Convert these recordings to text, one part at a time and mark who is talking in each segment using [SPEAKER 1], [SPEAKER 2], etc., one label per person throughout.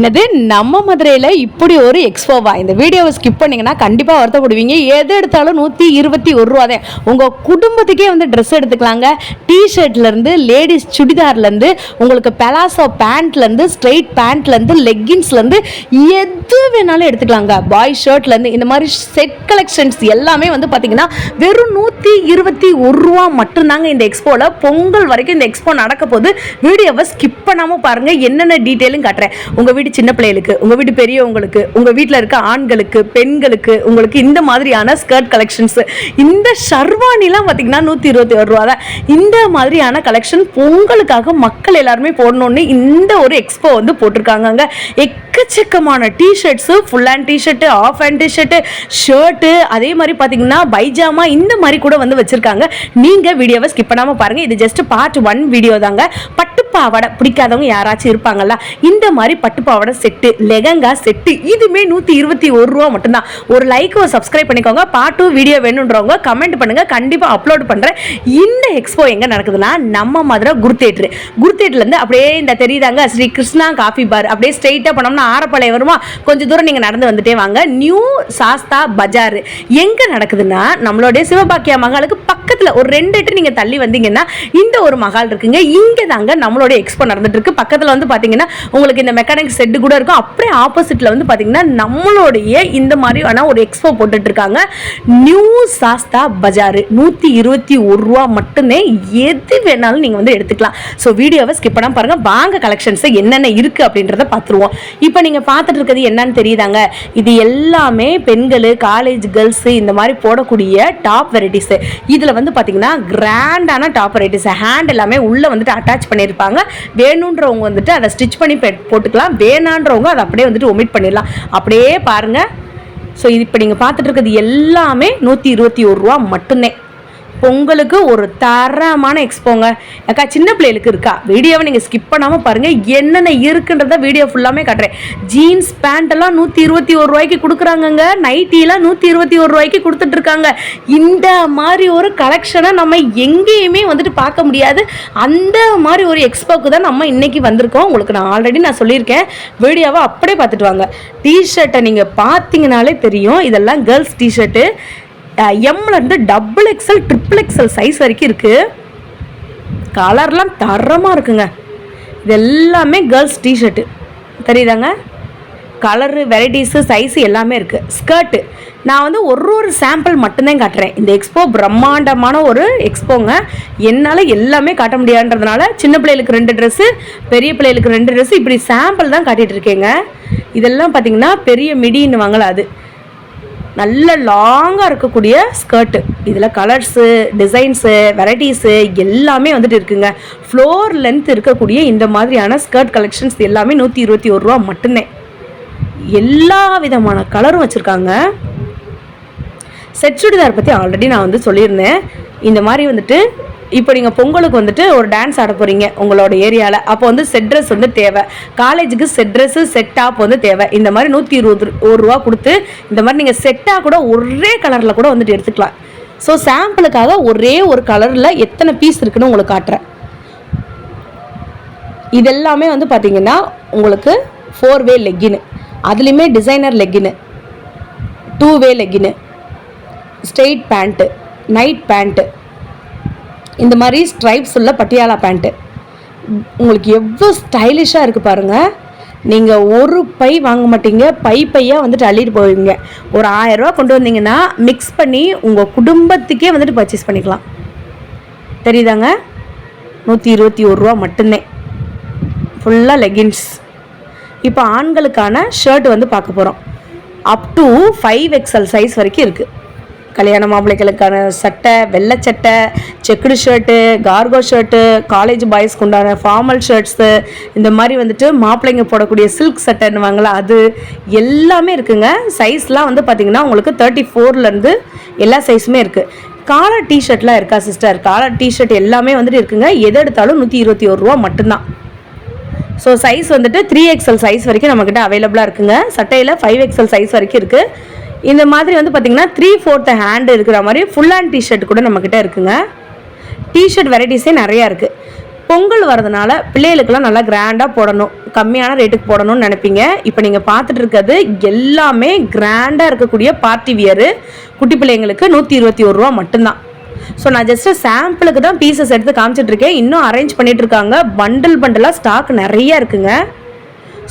[SPEAKER 1] என்னது நம்ம மதுரையில் இப்படி ஒரு எக்ஸ்போவா? இந்த வீடியோவை ஸ்கிப் பண்ணிங்கன்னா கண்டிப்பாக வருத்தப்படுவீங்க. எது எடுத்தாலும் 121 ரூபா தான். உங்கள் குடும்பத்துக்கே வந்து ட்ரெஸ் எடுத்துக்கலாங்க. டிஷர்ட்லேருந்து லேடிஸ் சுடிதார்லேருந்து உங்களுக்கு பெலாசோ பேண்ட்லேருந்து ஸ்ட்ரெயிட் பேண்ட்லேருந்து லெக்கின்ஸ்லேருந்து எது வேணாலும் எடுத்துக்கலாங்க. பாய் ஷர்ட்லேருந்து இந்த மாதிரி செட் கலெக்ஷன்ஸ் எல்லாமே வந்து பார்த்திங்கன்னா வெறும் 121 ரூபா மட்டும்தாங்க. இந்த எக்ஸ்போவில் பொங்கல் வரைக்கும் இந்த எக்ஸ்போ நடக்க போது. வீடியோவை ஸ்கிப் பண்ணாமல் பாருங்கள். என்னென்ன டீட்டெயிலும் காட்டுறேன். உங்கள் வீடு சின்ன பிள்ளைகளுக்கு, உங்கள் வீட்டு பெரியவங்களுக்கு, உங்கள் வீட்டில் இருக்க ஆண்களுக்கு, பெண்களுக்கு உங்களுக்கு இந்த மாதிரியான ஸ்கர்ட் கலெக்ஷன்ஸ், இந்த ஷர்வானிலாம் பார்த்தீங்கன்னா 121 ரூபா தான். இந்த மாதிரியான கலெக்ஷன் பொங்கலுக்காக மக்கள் எல்லாருமே போடணும்னு இந்த ஒரு எக்ஸ்போ வந்து போட்டிருக்காங்க. எக்கச்சக்கமான t-shirts, full hand t-shirt, half hand t-shirt, shirt, அதே மாதிரி பார்த்தீங்கன்னா பைஜாமா இந்த மாதிரி கூட வந்து வச்சுருக்காங்க. நீங்கள் வீடியோவை ஸ்கிப் பண்ணாமல் பாருங்கள். இது ஜஸ்ட் பார்ட் 1 வீடியோ தாங்க. பட்டுப்பாவாடை பிடிக்காதவங்க யாராச்சும் இருப்பாங்கல்ல, இந்த மாதிரி பட்டுப்பாவாடை செட்டு, லெகங்கா செட்டு, இதுமே 121 ரூபா மட்டும்தான். ஒரு லைக், ஒரு சப்ஸ்கிரைப் பண்ணிக்கோங்க. பார்ட் 2 வீடியோ வேணுன்றவங்க கமெண்ட் பண்ணுங்க, கண்டிப்பாக அப்லோட் பண்ணுறேன். இந்த எக்ஸ்போ எங்கே நடக்குதுன்னா நம்ம மதுரை குரு தேட்டர்லேருந்து அப்படியே இந்த தெரியுதாங்க ஸ்ரீ கிருஷ்ணா காஃபி பார், அப்படியே ஸ்ட்ரெயிட்டாக போனோம்னா ஆரப்பாளையம் வருமா, கொஞ்சம் தூரம் நீங்கள் நடந்து வந்துட்டே வாங்க. நியூ சாஸ்தா பஜார் எங்கே நடக்குதுன்னா நம்மளுடைய சிவபாக்கியா மகாலுக்கு பக்கத்தில் ஒரு 2 நீங்கள் தள்ளி வந்தீங்கன்னா இந்த ஒரு மகால் இருக்குங்க. இங்கே தாங்க நம்மளுடைய எக்ஸ்போ நடந்துட்டு இருக்கு. பக்கத்தில் வந்து பார்த்தீங்கன்னா உங்களுக்கு இந்த மெக்கானிக் செட்டு கூட இருக்கும். அப்படியே ஆப்போசிட்ல வந்து பார்த்தீங்கன்னா நம்மளுடைய இந்த மாதிரியான ஒரு எக்ஸ்போ போட்டுட்டு இருக்காங்க. நியூ சாஸ்தா பஜார் 121 ரூபா மட்டுமே. எது வேணாலும் நீங்கள் வந்து எடுத்துக்கலாம். ஸோ வீடியோவை ஸ்கிப் பண்ணாம பாருங்க. வாங்க கலெக்ஷன்ஸ் என்னென்ன இருக்கு அப்படின்றத பார்த்துருவோம். இப்போ நீங்கள் பார்த்துட்டு இருக்கிறது என்னன்னு தெரியுதாங்க? இது எல்லாமே பெண்கள், காலேஜ் கேர்ள்ஸ் இந்த மாதிரி போடக்கூடிய டாப் வெரைட்டிஸ். இதில் வந்து பார்த்தீங்கன்னா கிராண்டான டாப் வெரைட்டிஸ். ஹேண்ட் எல்லாமே உள்ளே வந்துட்டு அட்டாச் பண்ணியிருப்பாங்க. வேணுன்றவங்க வந்துட்டு அதை ஸ்டிச் பண்ணி போட்டுக்கலாம். வேணான்றவங்க அதை அப்படியே வந்துட்டு ஒமிட் பண்ணிடலாம். அப்படியே பாருங்க. ஸோ இது இப்போ நீங்கள் பார்த்துட்டு இருக்கிறது எல்லாமே 121 ரூபா மட்டும்தான். பொங்கலுக்கு ஒரு தரமான எக்ஸ்போங்க. அக்கா சின்ன பிள்ளைகளுக்கு இருக்கா? வீடியோவை நீங்கள் ஸ்கிப் பண்ணாமல் பாருங்கள். என்னென்ன இருக்குன்றத வீடியோ ஃபுல்லாமே காட்டுறேன். ஜீன்ஸ் பேண்ட்டெல்லாம் 121 ரூபாய்க்கு கொடுக்குறாங்கங்க. நைட்டிலாம் 121 ரூபாய்க்கு கொடுத்துட்ருக்காங்க. இந்த மாதிரி ஒரு கலெக்ஷனை நம்ம எங்கேயுமே வந்துட்டு பார்க்க முடியாது. அந்த மாதிரி ஒரு எக்ஸ்போக்கு தான் நம்ம இன்றைக்கி வந்திருக்கோம். உங்களுக்கு நான் ஆல்ரெடி சொல்லியிருக்கேன். வீடியோவை அப்படியே பார்த்துட்டு வாங்க. டிஷர்ட்டை நீங்கள் பார்த்தீங்கனாலே தெரியும். இதெல்லாம் கேர்ள்ஸ் டிஷர்ட்டு. எம்லேருந்து XXL, XXL சைஸ் வரைக்கும் இருக்குது. கலர்லாம் தரமாக இருக்குங்க. இது எல்லாமே கேர்ள்ஸ் டிஷர்ட்டு தெரியுதாங்க. கலரு, வெரைட்டிஸு, சைஸு எல்லாமே இருக்குது. ஸ்கர்ட்டு நான் வந்து ஒரு சாம்பிள் மட்டும்தான் காட்டுறேன். இந்த எக்ஸ்போ பிரம்மாண்டமான ஒரு எக்ஸ்போங்க. என்னால் எல்லாமே காட்ட முடியாதுன்றதுனால சின்ன பிள்ளைகளுக்கு 2 ட்ரெஸ்ஸு, பெரிய பிள்ளைகளுக்கு 2 ட்ரெஸ்ஸு, இப்படி சாம்பிள் தான் காட்டிகிட்டு இருக்கேங்க. இதெல்லாம் பார்த்திங்கன்னா பெரிய மிடின்னு வாங்கலாம். அது நல்ல லாங்காக இருக்கக்கூடிய ஸ்கர்ட்டு. இதில் கலர்ஸு, டிசைன்ஸு, வெரைட்டிஸு எல்லாமே வந்துட்டு இருக்குங்க. ஃப்ளோர் லென்த் இருக்கக்கூடிய இந்த மாதிரியான ஸ்கர்ட் கலெக்ஷன்ஸ் எல்லாமே 121 ரூபா மட்டும்தான். எல்லா விதமான கலரும் வச்சுருக்காங்க. செட் சுடிதார் பற்றி ஆல்ரெடி நான் வந்து சொல்லியிருந்தேன். இந்த மாதிரி வந்துட்டு இப்போ நீங்கள் பொங்கலுக்கு வந்துட்டு ஒரு டான்ஸ் ஆட போகிறீங்க உங்களோட ஏரியாவில். அப்போ வந்து செட் ட்ரெஸ் வந்து தேவை. காலேஜுக்கு செட் ட்ரெஸ்ஸு, செட் டாப் வந்து தேவை. இந்த மாதிரி 121 ரூபா கொடுத்து இந்த மாதிரி நீங்கள் செட்டாக கூட ஒரே கலரில் கூட வந்துட்டு எடுத்துக்கலாம். ஸோ சாம்பிளுக்காக ஒரே ஒரு கலரில் எத்தனை பீஸ் இருக்குன்னு உங்களுக்கு காட்டுறேன். இதெல்லாமே வந்து பார்த்தீங்கன்னா உங்களுக்கு 4 வே லெக்கின்னு, அதுலேயுமே டிசைனர் லெக்கின்னு, 2 வே லெக்கின்னு, ஸ்ட்ரெயிட் பேண்ட்டு, நைட் பேண்ட்டு, இந்த மாதிரி ஸ்ட்ரைப்ஸ் உள்ள பட்டியாலா பேண்ட்டு. உங்களுக்கு எவ்வளோ ஸ்டைலிஷாக இருக்குது பாருங்கள். நீங்கள் ஒரு பை வாங்க மாட்டீங்க, பையாக வந்துட்டு அள்ளிட்டு போவீங்க. ஒரு 1000 ரூபா கொண்டு வந்தீங்கன்னா மிக்ஸ் பண்ணி உங்கள் குடும்பத்துக்கே வந்துட்டு பர்ச்சேஸ் பண்ணிக்கலாம். தெரியுதாங்க? 121 ரூபா மட்டும்தான். ஃபுல்லாக லெகின்ஸ். இப்போ ஆண்களுக்கான ஷர்ட் வந்து பார்க்க போகிறோம். அப் டு 5XL சைஸ் வரைக்கும் இருக்குது. கல்யாண மாப்பிள்ளைகளுக்கான சட்டை, வெள்ளை சட்டை, checked shirt, cargo shirt, college பாய்ஸ்க்கு உண்டான ஃபார்மல் ஷர்ட்ஸு, இந்த மாதிரி வந்துட்டு மாப்பிள்ளைங்க போடக்கூடிய சில்க் சட்டைன்னு வாங்கலாம், அது எல்லாமே இருக்குங்க. சைஸ்லாம் வந்து பார்த்திங்கன்னா உங்களுக்கு 34லேருந்து எல்லா சைஸுமே இருக்குது. காலர் டிஷர்ட்லாம் இருக்கா சிஸ்டர்? காலர் டிஷர்ட் எல்லாமே வந்துட்டு இருக்குங்க. எது எடுத்தாலும் 121 ரூபா மட்டும்தான். ஸோ சைஸ் வந்துட்டு 3XL சைஸ் வரைக்கும் நம்மக்கிட்ட அவைலபிளாக இருக்குங்க. சட்டையில் 5XL சைஸ் வரைக்கும் இருக்குது. இந்த மாதிரி வந்து பார்த்திங்கன்னா 3/4 ஹேண்ட் இருக்கிற மாதிரி ஃபுல் ஹேண்ட் டிஷர்ட் கூட நம்மக்கிட்ட இருக்குங்க. டிஷர்ட் வெரைட்டிஸே நிறையா இருக்குது. பொங்கல் வரதுனால பிள்ளைகளுக்கெல்லாம் நல்லா கிராண்டாக போடணும், கம்மியான ரேட்டுக்கு போடணும்னு நினைப்பீங்க. இப்போ நீங்கள் பார்த்துட்டு இருக்கிறது எல்லாமே கிராண்டாக இருக்கக்கூடிய பார்ட்டி வியரு. குட்டி பிள்ளைங்களுக்கு 121 ரூபா மட்டும்தான். ஸோ நான் ஜஸ்ட்டு சாம்பிளுக்கு தான் பீசஸ் எடுத்து காமிச்சிட்ருக்கேன். இன்னும் அரேஞ்ச் பண்ணிகிட்ருக்காங்க. பண்டலாக ஸ்டாக் நிறையா இருக்குங்க.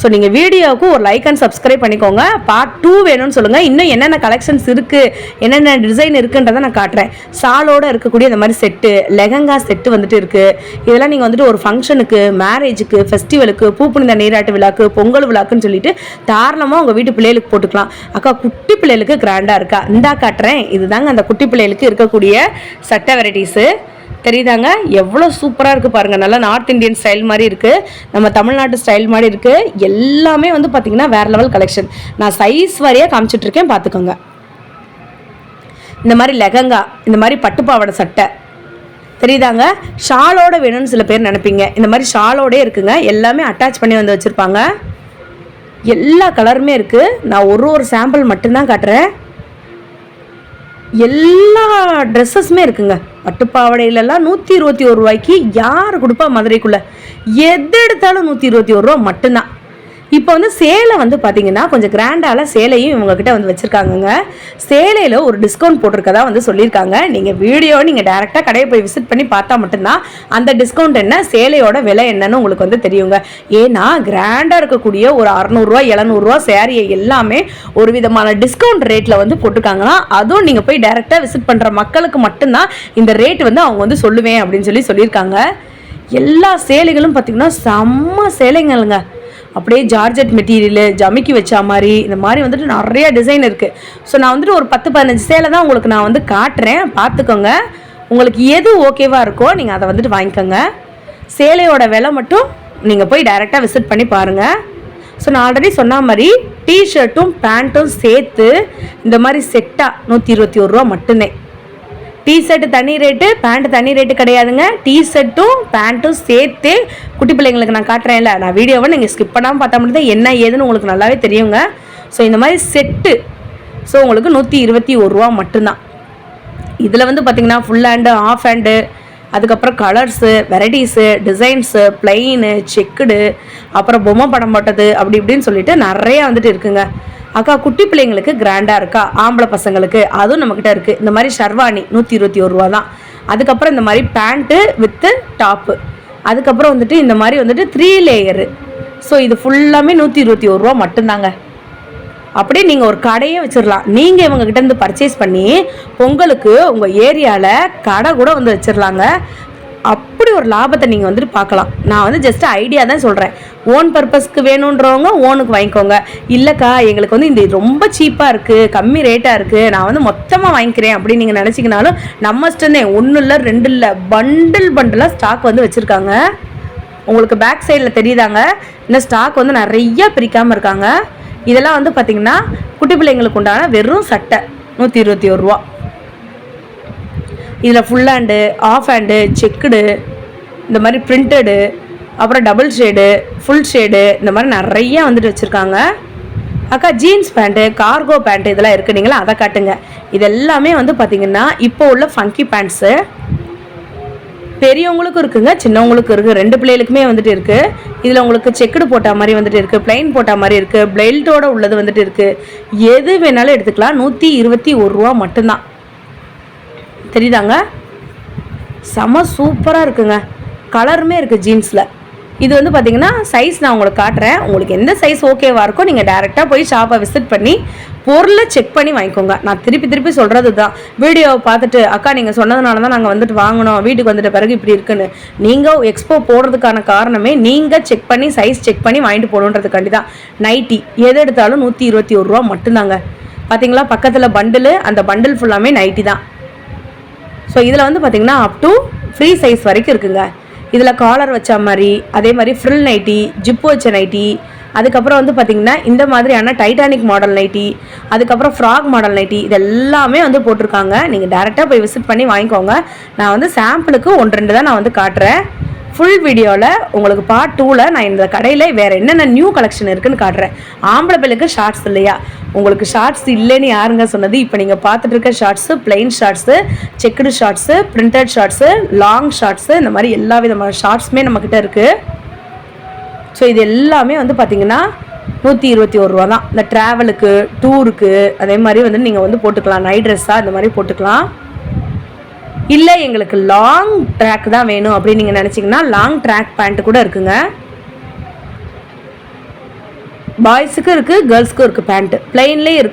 [SPEAKER 1] ஸோ நீங்கள் வீடியோவுக்கு ஒரு லைக் அண்ட் சப்ஸ்கிரைப் பண்ணிக்கோங்க. பார்ட் 2 வேணும்னு சொல்லுங்கள். இன்னும் என்னென்ன கலெக்ஷன்ஸ் இருக்குது, என்னென்ன டிசைன் இருக்குன்றதை நான் காட்டுறேன். சாலோடு இருக்கக்கூடிய இந்த மாதிரி செட்டு, லெஹங்கா செட்டு வந்துட்டு இருக்குது. இதெல்லாம் நீங்கள் வந்துட்டு ஒரு ஃபங்க்ஷனுக்கு, மேரேஜுக்கு, ஃபெஸ்டிவலுக்கு, பூப்புனித நீராட்டு விழாக்கு, பொங்கல் விழாக்குன்னு சொல்லிட்டு தாராளமாக உங்கள் வீட்டு பிள்ளைகளுக்கு போட்டுக்கலாம். அக்கா குட்டி பிள்ளைகளுக்கு கிராண்டாக இருக்கா, இந்தா காட்டுறேன். இதுதாங்க அந்த குட்டி பிள்ளைகளுக்கு இருக்கக்கூடிய சட்டை வெரைட்டிஸு. தெரியுதாங்க எவ்வளோ சூப்பராக இருக்குது பாருங்கள். நல்லா நார்த் இந்தியன் ஸ்டைல் மாதிரி இருக்குது, நம்ம தமிழ்நாட்டு ஸ்டைல் மாதிரி இருக்குது. எல்லாமே வந்து பார்த்திங்கன்னா வேறு லெவல் கலெக்ஷன். நான் சைஸ் வாரியாக காமிச்சிட்ருக்கேன், பார்த்துக்கோங்க. இந்த மாதிரி லெஹங்கா, இந்த மாதிரி பட்டுப்பாவடை சட்டை தெரியுதாங்க. ஷாலோட வேணும்னு சில பேர் நினைப்பீங்க. இந்த மாதிரி ஷாலோடே இருக்குங்க. எல்லாமே அட்டாச் பண்ணி வந்து வச்சுருப்பாங்க. எல்லா கலருமே இருக்குது. நான் ஒரு சாம்பிள் மட்டும்தான் காட்டுறேன். எல்லா ட்ரெஸ்ஸஸுமே இருக்குங்க. பட்டுப்பாவடையிலலாம் 121 ரூபாய்க்கு யார் கொடுப்பா மதுரைக்குள்ளே? எது எடுத்தாலும் 121 ரூபா மட்டும்தான். இப்போ வந்து சேலை வந்து பார்த்தீங்கன்னா கொஞ்சம் கிராண்டால சேலையும் இவங்ககிட்ட வந்து வச்சுருக்காங்கங்க. சேலையில் ஒரு டிஸ்கவுண்ட் போட்டிருக்கதா வந்து சொல்லியிருக்காங்க. நீங்கள் வீடியோ நீங்கள் டேரெக்டாக கடையை போய் விசிட் பண்ணி பார்த்தா மட்டும்தான் அந்த டிஸ்கவுண்ட் என்ன, சேலையோட விலை என்னன்னு உங்களுக்கு வந்து தெரியுங்க. ஏன்னா கிராண்டாக இருக்கக்கூடிய ஒரு 600 ரூபா 700 ரூபா சேரீயை எல்லாமே ஒரு விதமான டிஸ்கவுண்ட் ரேட்டில் வந்து போட்டிருக்காங்கன்னா, அதுவும் நீங்கள் போய் டேரெக்டாக விசிட் பண்ணுற மக்களுக்கு மட்டும்தான் இந்த ரேட் வந்து அவங்க வந்து சொல்லுவேன் அப்படின்னு சொல்லியிருக்காங்க. எல்லா சேலைகளும் பார்த்திங்கன்னா செம்ம சேலைங்களுங்க. அப்படியே ஜார்ஜெட் மெட்டீரியலு, ஜமிக்கி வச்சா மாதிரி, இந்த மாதிரி வந்துட்டு நிறைய டிசைன் இருக்குது. ஸோ நான் வந்துட்டு ஒரு 10-15 சேலை தான் உங்களுக்கு நான் வந்து காட்டுறேன், பார்த்துக்கோங்க. உங்களுக்கு எது ஓகேவாக இருக்கோ நீங்கள் அதை வந்துட்டு வாங்கிக்கோங்க. சேலையோட விலை மட்டும் நீங்கள் போய் டைரெக்டாக விசிட் பண்ணி பாருங்கள். ஸோ நான் ஆல்ரெடி சொன்ன மாதிரி டிஷர்ட்டும் பேண்ட்டும் சேர்த்து இந்த மாதிரி செட்டாக 121 ரூபா மட்டும்தான். டிஷர்ட்டு தனி ரேட்டு, பேண்ட்டு தனி ரேட்டு கிடையாதுங்க. டிஷர்ட்டும் பேண்ட்டும் சேர்த்து குட்டி பிள்ளைங்களுக்கு நான் காட்டுறேன்ல, நான் வீடியோவை நீங்கள் ஸ்கிப் பண்ணாமல் பார்த்தா மட்டும் தான் என்ன ஏதுன்னு உங்களுக்கு நல்லாவே தெரியுங்க. ஸோ இந்த மாதிரி செட்டு ஸோ உங்களுக்கு 121 ரூபா மட்டும்தான். இதில் வந்து பார்த்திங்கன்னா ஃபுல் ஹேண்டு, ஆஃப் ஹேண்டு, அதுக்கப்புறம் colours, varieties, designs, plain, checked, அப்புறம் பொம்மை படம் போட்டது, அப்படி இப்படின்னு சொல்லிட்டு நிறையா வந்துட்டு இருக்குங்க. அக்கா குட்டி பிள்ளைங்களுக்கு கிராண்டாக இருக்கா, ஆம்பளை பசங்களுக்கு அதுவும் நம்மக்கிட்ட இருக்குது. இந்த மாதிரி ஷர்வானி 121 ரூபா தான். அதுக்கப்புறம் இந்த மாதிரி பேண்ட்டு வித்து டாப்பு, அதுக்கப்புறம் வந்துட்டு இந்த மாதிரி வந்துட்டு 3 லேயரு. ஸோ இது ஃபுல்லாமே 121 ரூபா மட்டும்தாங்க. அப்படியே நீங்கள் ஒரு கடையே வச்சிடலாம். நீங்கள் இவங்ககிட்டேருந்து பர்ச்சேஸ் பண்ணி பொங்கலுக்கு உங்கள் ஏரியாவில் கடை கூட வந்து வச்சிடலாங்க. அப்படி ஒரு லாபத்தை நீங்கள் வந்துட்டு பார்க்கலாம். நான் வந்து ஜஸ்ட் ஐடியா தான் சொல்கிறேன். ஓன் பர்பஸ்க்கு வேணுன்றவங்க ஓனுக்கு வாங்கிக்கோங்க. இல்லைக்கா எங்களுக்கு வந்து இந்த ரொம்ப சீப்பாக இருக்குது, கம்மி ரேட்டாக இருக்குது, நான் வந்து மொத்தமாக வாங்கிக்கிறேன் அப்படின்னு நீங்கள் நினச்சிக்கினாலும் நம்ம இஷ்டம்தே. 1 இல்லை 2 இல்லை, பண்டலாக ஸ்டாக் வந்து வச்சுருக்காங்க. உங்களுக்கு பேக் சைடில் தெரியுதாங்க, இந்த ஸ்டாக் வந்து நிறையா பிரிக்காமல் இருக்காங்க. இதெல்லாம் வந்து பார்த்திங்கன்னா குட்டி பிள்ளைங்களுக்கு உண்டான வெறும் சட்டை 121 ரூபா. இதில் full hand, of hand, checked, இந்த மாதிரி பிரிண்டடு, அப்புறம் டபுள் ஷேடு, ஃபுல் ஷேடு, இந்த மாதிரி நிறையா வந்துட்டு வச்சுருக்காங்க. அக்கா ஜீன்ஸ் பேண்ட்டு, கார்கோ பேண்ட்டு இதெல்லாம் இருக்குனீங்களா, அதை காட்டுங்க. இது எல்லாமே வந்து பார்த்திங்கன்னா இப்போ உள்ள ஃபங்கி பேண்ட்ஸு. பெரியவங்களுக்கும் இருக்குங்க, சின்னவங்களுக்கும் இருக்குது, 2 பிள்ளைகளுக்குமே வந்துட்டு இருக்குது. இதில் உங்களுக்கு செக்குடு போட்ட மாதிரி வந்துட்டு இருக்குது, பிளைன் போட்ட மாதிரி இருக்குது, பெல்ட்டோடு உள்ளது வந்துட்டு இருக்குது. எது வேணாலும் எடுத்துக்கலாம். 121 ரூபா மட்டும்தான். தெரியுதாங்க, செம சூப்பராக இருக்குங்க. கலருமே இருக்குது ஜீன்ஸில். இது வந்து பார்த்திங்கன்னா சைஸ் நான் உங்களுக்கு காட்டுறேன். உங்களுக்கு எந்த சைஸ் ஓகேவாக இருக்கோ நீங்கள் டேரெக்டாக போய் ஷாப்பை விசிட் பண்ணி பொருளை செக் பண்ணி வாங்கிக்கோங்க. நான் திருப்பி சொல்கிறது தான். வீடியோவை பார்த்துட்டு அக்கா நீங்கள் சொன்னதுனால தான் நாங்கள் வந்துட்டு வாங்கினோம், வீட்டுக்கு வந்துட்ட பிறகு இப்படி இருக்குன்னு. நீங்கள் எக்ஸ்போ போடுறதுக்கான காரணமே நீங்கள் செக் பண்ணி சைஸ் செக் பண்ணி வாங்கிட்டு போகணுன்றதுக்காண்டி தான். நைட்டி எது எடுத்தாலும் 121 ரூபா மட்டும்தாங்க. பார்த்தீங்களா பக்கத்தில் பண்டில், அந்த பண்டில் ஃபுல்லாமே நைட்டி தான். ஸோ இதில் வந்து பார்த்திங்கன்னா அப் டு ஃப்ரீ சைஸ் வரைக்கும் இருக்குங்க. இதில் காலர் வச்ச மாதிரி, அதே மாதிரி ஃப்ரில் நைட்டி, ஜிப்பு வச்ச நைட்டி, அதுக்கப்புறம் வந்து பார்த்திங்கன்னா இந்த மாதிரியான டைட்டானிக் மாடல் நைட்டி, அதுக்கப்புறம் ஃப்ராக் மாடல் நைட்டி, இது எல்லாமே வந்து போட்டிருக்காங்க. நீங்கள் டேரெக்டாக போய் விசிட் பண்ணி வாங்கிக்கோங்க. நான் வந்து சாம்பிளுக்கு 1-2 தான் நான் வந்து காட்டுறேன். ஃபுல் வீடியோவில் உங்களுக்கு பார்ட் 2ல் நான் இந்த கடையில் வேறு என்னென்ன நியூ கலெக்ஷன் இருக்குன்னு காட்டுறேன். ஆம்பளை பிள்ளைக்கு ஷார்ட்ஸ் இல்லையா, உங்களுக்கு ஷார்ட்ஸ் இல்லைன்னு யாருங்க சொன்னது? இப்போ நீங்கள் பார்த்துட்டு இருக்க shorts plain shorts, checked shorts, printed shorts, long shorts, இந்த மாதிரி எல்லா விதமான ஷார்ட்ஸுமே நம்மக்கிட்ட இருக்குது. ஸோ இது எல்லாமே வந்து பார்த்திங்கன்னா 121 ரூபா தான். இந்த ட்ராவலுக்கு, டூருக்கு, அதே மாதிரி வந்து நீங்கள் வந்து போட்டுக்கலாம். நைட் ட்ரெஸ்ஸாக இந்த மாதிரி போட்டுக்கலாம். இல்லை எங்களுக்கு லாங் ட்ராக் தான் வேணும் அப்படின்னு நீங்கள் நினச்சிங்கன்னா லாங் ட்ராக் பேண்ட் கூட இருக்குங்க. பாய்ஸுக்கும் இருக்குது, கேர்ள்ஸுக்கும் இருக்குது. பேண்ட்டு பிளெயின்லேயே இருக்குது.